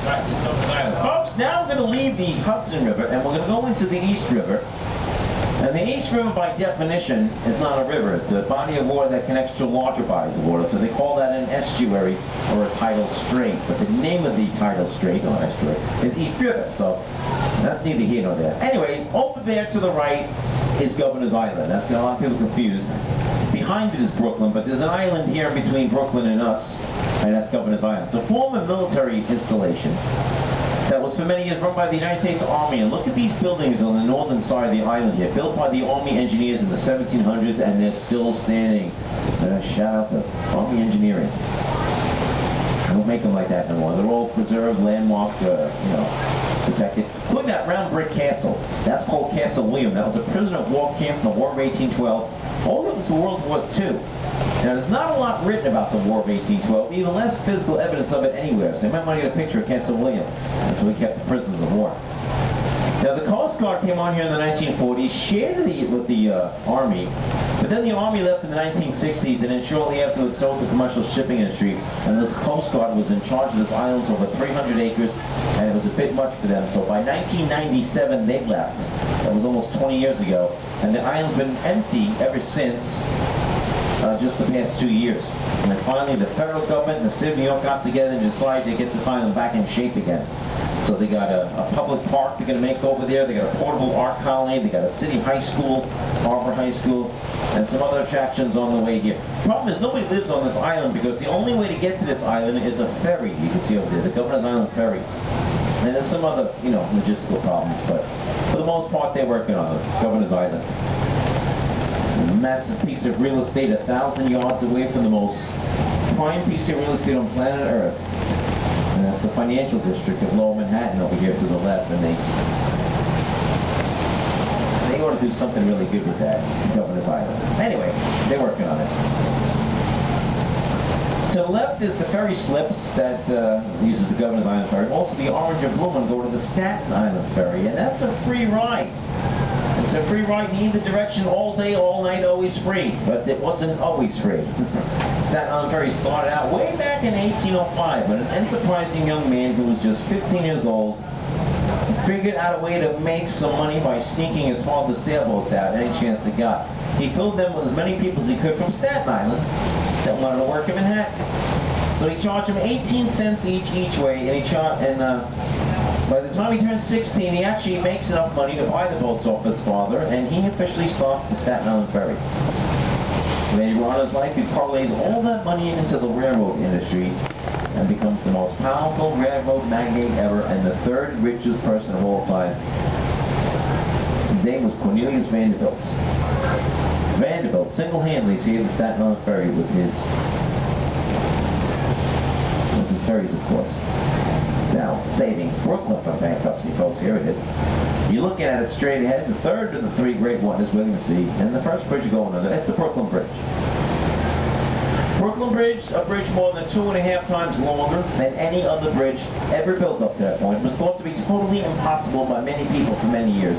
Right, just Governor's Island. Folks, now I'm going to leave the Hudson River, and we're going to go into the East River. And the East River, by definition, is not a river. It's a body of water that connects to larger bodies of water. So they call that an estuary or a tidal strait. But the name of the tidal strait, or estuary, is East River. So that's neither here nor there. Anyway, over there to the right is Governor's Island. That's got a lot of people confused. Behind it is Brooklyn, but there's an island here between Brooklyn and us, and that's Governor's Island. So former military installation that was for many years run by the United States Army. And look at these buildings on the northern side of the island here, built by the Army engineers in the 1700s, and they're still standing. Shout out to Army engineering. I don't make them like that no more. They're all preserved, landmarked, protected. Look at that round brick castle. That's called Castle William. That was a prisoner of war camp in the War of 1812, all the way to World War II. Now, there's not a lot written about the War of 1812, even less physical evidence of it anywhere. So you might want to get a picture of Castle William. That's where we kept the prisoners of war. Now, the Coast Guard came on here in the 1940s, shared with the Army, but then the Army left in the 1960s, and then shortly after it sold the commercial shipping industry, and the Coast Guard was in charge of this island, over 300 acres, and it was a bit much for them. So by 1997, they left. That was almost 20 years ago, and the island's been empty ever since. Just the past 2 years. And then finally the federal government and the city of New York got together and decided to get this island back in shape again. So they got a public park they're going to make over there, they got a portable art colony, they got a city high school, Harbor High School, and some other attractions on the way here. Problem is nobody lives on this island because the only way to get to this island is a ferry. You can see over there, the Governor's Island Ferry. And there's some other, logistical problems, but for the most part they're working on it, Governor's Island. A massive piece of real estate 1,000 yards away from the most prime piece of real estate on planet Earth. And that's the financial district of Lower Manhattan over here to the left. And they ought to do something really good with that, Governor's Island. Anyway, they're working on it. To the left is the ferry slips that uses the Governor's Island Ferry. Also the Orange and Blue one go to the Staten Island Ferry, and that's a free ride. It's a free ride in either direction all day, all night, always free. But it wasn't always free. Staten Island Ferry started out way back in 1805 when an enterprising young man who was just 15 years old figured out a way to make some money by sneaking his father's sailboats out any chance he got. He filled them with as many people as he could from Staten Island that wanted to work in Manhattan. So he charged them 18 cents each way, and by the time he turns 16, he actually makes enough money to buy the boats off his father, and he officially starts the Staten Island Ferry. Later on in his life, he parlays all that money into the railroad industry and becomes the most powerful railroad magnate ever and the third richest person of all time. His name was Cornelius Vanderbilt. Vanderbilt single-handedly saved the Staten Island Ferry with his ferries, of course. Now, saving Brooklyn from bankruptcy, folks, here it is. You're looking at it straight ahead, the third of the three great wonders we're going to see, and the first bridge you're going under, that's the Brooklyn Bridge. Brooklyn Bridge, a bridge more than 2.5 times longer than any other bridge ever built up to that point, was thought to be totally impossible by many people for many years.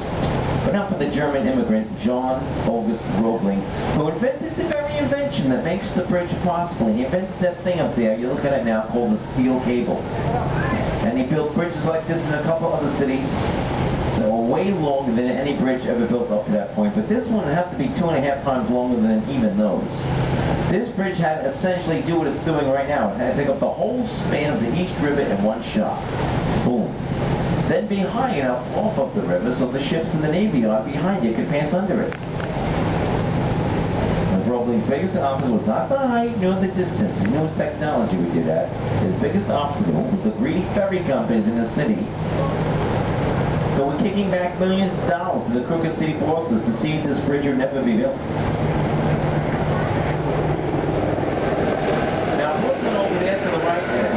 But not for the German immigrant, John August Roebling, who invented the very invention that makes the bridge possible. He invented that thing up there, you look at it now, called the steel cable. And he built bridges like this in a couple other cities that were way longer than any bridge ever built up to that point. But this one would have to be 2.5 times longer than even those. This bridge had to essentially do what it's doing right now. It had to take up the whole span of the East River in one shot. Boom. Then be high enough off of the river so the ships in the Navy Yard behind you could pass under it. Roebling's biggest obstacle was not the height nor the distance. He knew his technology would do that. His biggest obstacle was the greedy ferry companies in the city that were kicking back millions of dollars to the crooked city bosses to see if this bridge would never be built. Now, Brooklyn over there to the right there.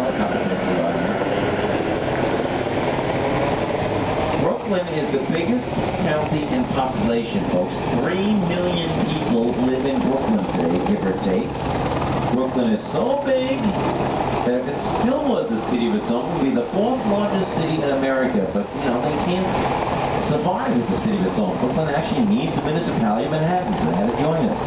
Brooklyn is the biggest county in population, folks. 3 million people live in Brooklyn today, give or take. Brooklyn is so big that if it still was a city of its own, it would be the 4th largest city in America. But, they can't survive as a city of its own. Brooklyn actually needs the municipality of Manhattan, so they had to join us.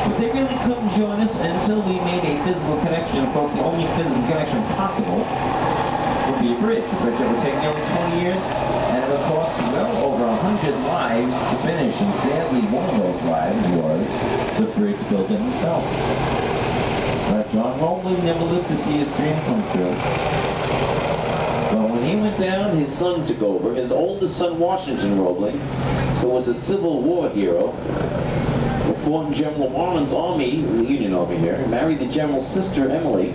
But they really couldn't join us until we made a physical connection. Of course, the only physical connection possible would be be a bridge that would take nearly 20 years, and it would cost well over 100 lives to finish, and sadly one of those lives was the bridge builder himself. But John Roebling never lived to see his dream come true. But when he went down, his son took over. His oldest son, Washington Roebling, who was a Civil War hero, who fought in General Warren's army, the Union Army here, and married the general's sister, Emily.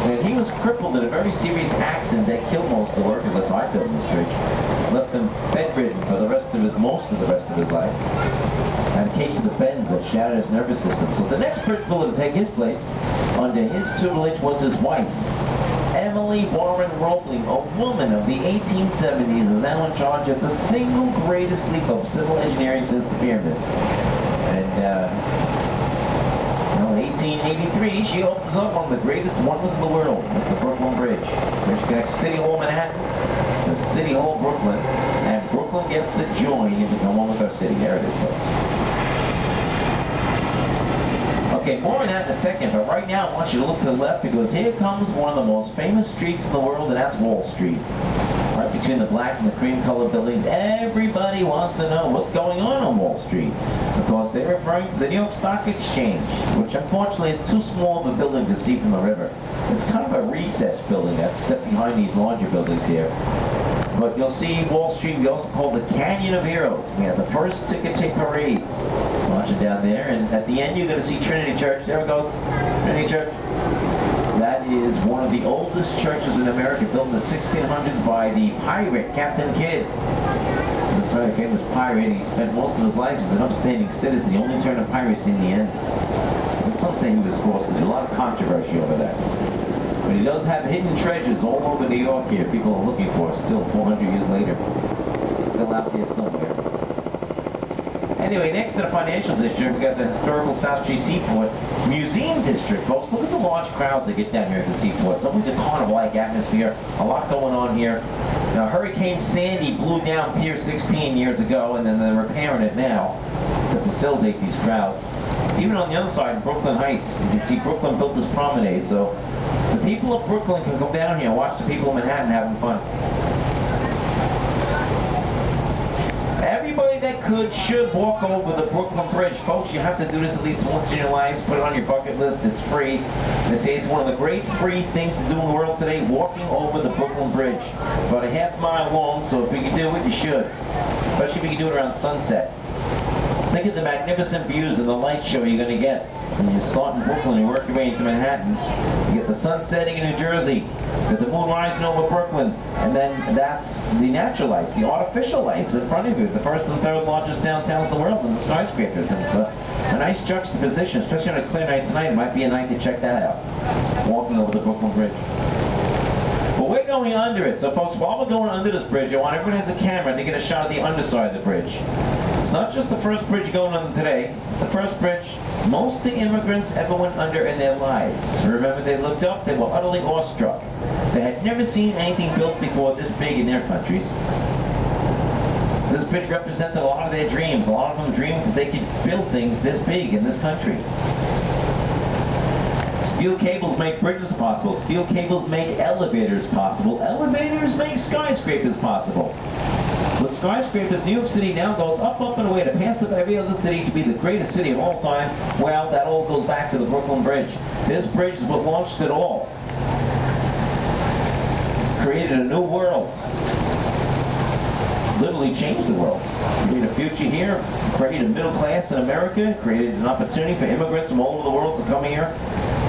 And he was crippled in a very serious accident that killed most of the workers that died building this bridge. Left him bedridden for most of the rest of his life. And a case of the bends that shattered his nervous system. So the next bridge builder to take his place under his tutelage was his wife, Emily Warren Roebling, a woman of the 1870s, is now in charge of the single greatest leap of civil engineering since the pyramids. And in 1883, she opens up one of the greatest wonders in the world. It's the Brooklyn Bridge, which connects City Hall Manhattan to City Hall Brooklyn, and Brooklyn gets the join to come on with our city. There it is, folks. Okay, more on that in a second, but right now I want you to look to the left, because here comes one of the most famous streets in the world, and that's Wall Street. Right between the black and the cream-colored buildings, everybody wants to know what's going on Wall Street, because they're referring to the New York Stock Exchange, which unfortunately is too small of a building to see from the river. It's kind of a recessed building that's set behind these larger buildings here. But you'll see Wall Street, we also call the Canyon of Heroes. We have the first ticket tape parades launching down there, and at the end you're going to see Trinity Church. There it goes, Trinity Church. That is one of the oldest churches in America, built in the 1600s by the pirate, Captain Kidd. The very famous pirate. He spent most of his life as an upstanding citizen. He only turned to piracy in the end. And some say he was forced to do. A lot of controversy over that. But he does have hidden treasures all over New York here. People are looking for still 400 years later. Still out there somewhere. Anyway, next to the financial district, we've got the historical South Street Seaport Museum District. Folks, look at the large crowds that get down here at the Seaport. It's always a carnival-like atmosphere. A lot going on here. Now, Hurricane Sandy blew down Pier 16 years ago, and then they're repairing it now to facilitate these crowds. Even on the other side, Brooklyn Heights, you can see Brooklyn built this promenade. So the people of Brooklyn can come down here and watch the people of Manhattan having fun. Everybody that could should walk over the Brooklyn Bridge. Folks, you have to do this at least once in your lives. Put it on your bucket list. It's free. They say it's one of the great free things to do in the world today, walking over the Brooklyn Bridge. It's about a half-mile long, so if you can do it, you should. Especially if you can do it around sunset. Think of the magnificent views and the light show you're going to get when you start in Brooklyn and work your way into Manhattan. You get the sun setting in New Jersey, you get the moon rising over Brooklyn, and then that's the natural lights, the artificial lights in front of you, the first and third largest downtowns in the world, and the skyscrapers. And it's a nice juxtaposition, especially on a clear night tonight. It might be a night to check that out, walking over the Brooklyn Bridge. But we're going under it. So folks, while we're going under this bridge, I want everyone who has a camera to get a shot of the underside of the bridge. It's not just the first bridge going under today. The first bridge most of the immigrants ever went under in their lives. Remember, they looked up, they were utterly awestruck. They had never seen anything built before this big in their countries. This bridge represented a lot of their dreams. A lot of them dreamed that they could build things this big in this country. Steel cables make bridges possible. Steel cables make elevators possible. Elevators make skyscrapers possible. With skyscrapers, New York City now goes up, up, and away to pass up every other city to be the greatest city of all time. Well, that all goes back to the Brooklyn Bridge. This bridge is what launched it all. Created a new world. Literally changed the world. Created a future here. Created a middle class in America. Created an opportunity for immigrants from all over the world to come here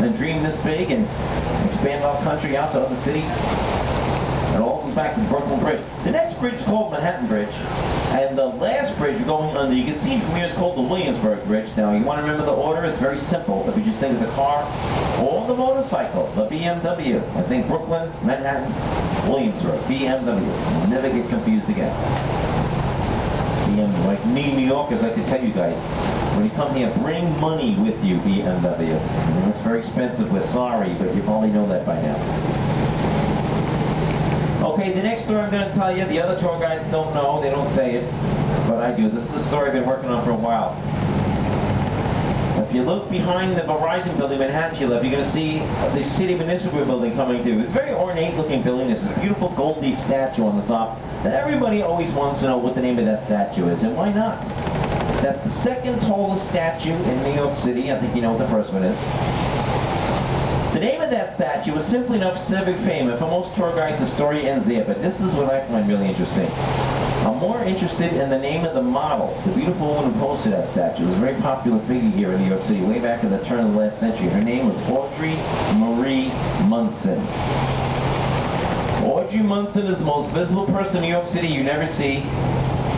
and dream this big and expand our country out to other cities. It all goes back to the Brooklyn Bridge. The next bridge is called Manhattan Bridge, and the last bridge you're going under, you can see from here, is called the Williamsburg Bridge. Now, you want to remember the order? It's very simple. If you just think of the car or the motorcycle, the BMW. I think Brooklyn, Manhattan, Williamsburg, BMW. You'll never get confused again. BMW, like me, New Yorkers, like to tell you guys, when you come here, bring money with you, BMW. It's very expensive. We're sorry, but you probably know that by now. Okay, the next story I'm going to tell you, the other tour guides don't know, they don't say it, but I do. This is a story I've been working on for a while. A If you look behind the Verizon building, Manhattan, to your left, you're going to see the City Municipal building coming through. It's a very ornate looking building. There's a beautiful gold leaf statue on the top that everybody always wants to know what the name of that statue is, and why not? That's the second tallest statue in New York City. I think you know what the first one is. The name of that statue is simply enough civic fame, and for most tour guides the story ends there, but this is what I find really interesting. I'm more interested in the name of the model, the beautiful woman who posted that statue. It was a very popular figure here in New York City way back in the turn of the last century. Her name was Audrey Marie Munson. Audrey Munson is the most visible person in New York City you never see.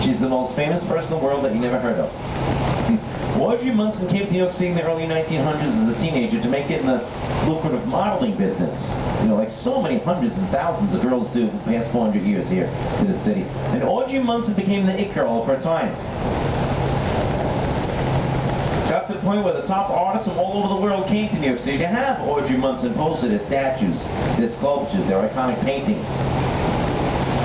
She's the most famous person in the world that you never heard of. Audrey Munson came to New York City in the early 1900s as a teenager to make it in the lucrative modeling business. You know, like so many hundreds and thousands of girls do for the past 400 years here to the city. And Audrey Munson became the it girl of her time. Got to the point where the top artists from all over the world came to New York City to have Audrey Munson posted as statues, their sculptures, their iconic paintings.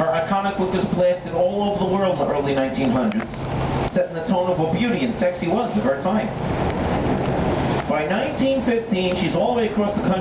Her iconic look was plastered all over the world in the early 1900s, setting the tone of what beauty and sexy was of her time. By 1915, she's all the way across the country